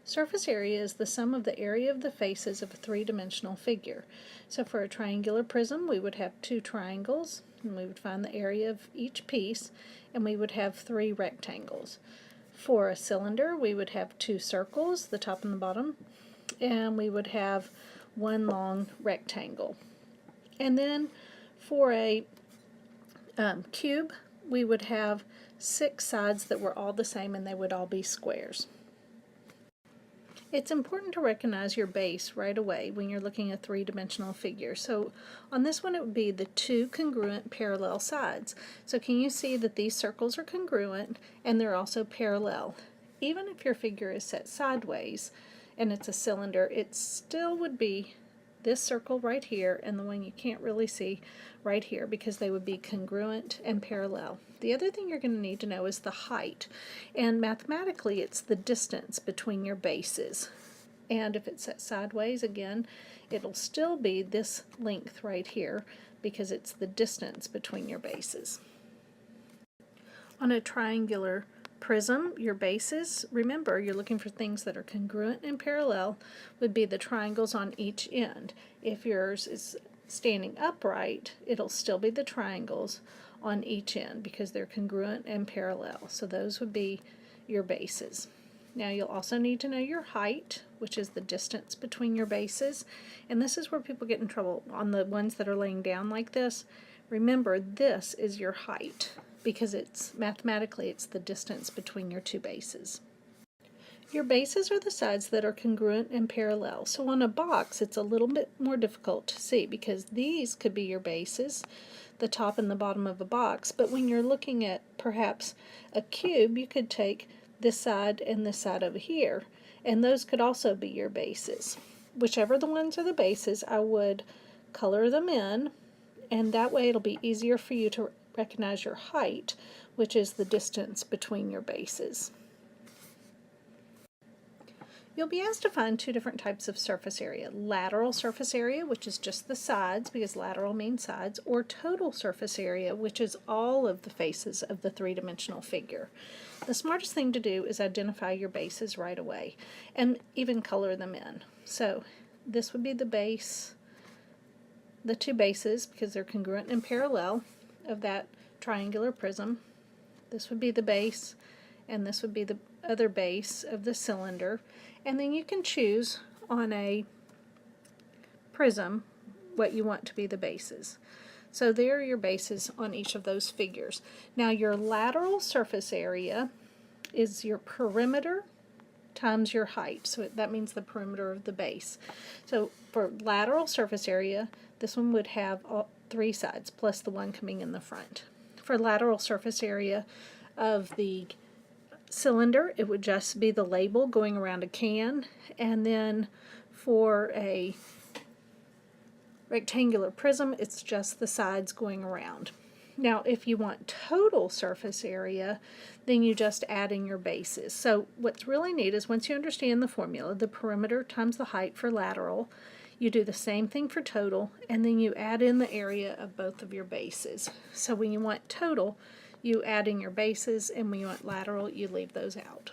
Surface area is the sum of the area of the faces of a three-dimensional figure. So for a triangular prism, we would have two triangles, and we would find the area of each piece, and we would have three rectangles. For a cylinder, we would have two circles, the top and the bottom, and we would have one long rectangle. And then for a cube, we would have six sides that were all the same, and they would all be squares. It's important to recognize your base right away when you're looking at a three-dimensional figure. So on this one it would be the two congruent parallel sides. So can you see that these circles are congruent and they're also parallel? Even if your figure is set sideways and it's a cylinder, it still would be this circle right here and the one you can't really see right here, because they would be congruent and parallel. The other thing you're going to need to know is the height, and mathematically it's the distance between your bases. And if it's set sideways, again, it'll still be this length right here because it's the distance between your bases. On a triangular prism, your bases, remember you're looking for things that are congruent and parallel, would be the triangles on each end. If yours is standing upright, it'll still be the triangles on each end because they're congruent and parallel. So those would be your bases. Now you'll also need to know your height, which is the distance between your bases, and this is where people get in trouble on the ones that are laying down like this. Remember, this is your height because it's mathematically it's the distance between your two bases. Your bases are the sides that are congruent and parallel. So on a box it's a little bit more difficult to see because these could be your bases, the top and the bottom of a box, but when you're looking at perhaps a cube, you could take this side and this side over here, and those could also be your bases. Whichever the ones are the bases, I would color them in, and that way it'll be easier for you to recognize your height, which is the distance between your bases. You'll be asked to find two different types of surface area. Lateral surface area, which is just the sides because lateral means sides, or total surface area, which is all of the faces of the three-dimensional figure. The smartest thing to do is identify your bases right away and even color them in. So this would be the base, the two bases, because they're congruent and parallel, of that triangular prism. This would be the base, and this would be the other base of the cylinder. And then you can choose on a prism what you want to be the bases. So there are your bases on each of those figures. Now your lateral surface area is your perimeter times your height. So that means the perimeter of the base. So for lateral surface area, this one would have all three sides plus the one coming in the front. For lateral surface area of the cylinder, it would just be the label going around a can, and then for a rectangular prism, it's just the sides going around. Now if you want total surface area, then you just add in your bases. So what's really neat is once you understand the formula, the perimeter times the height for lateral, you do the same thing for total, and then you add in the area of both of your bases. So when you want total, you add in your bases, and when you want lateral, you leave those out.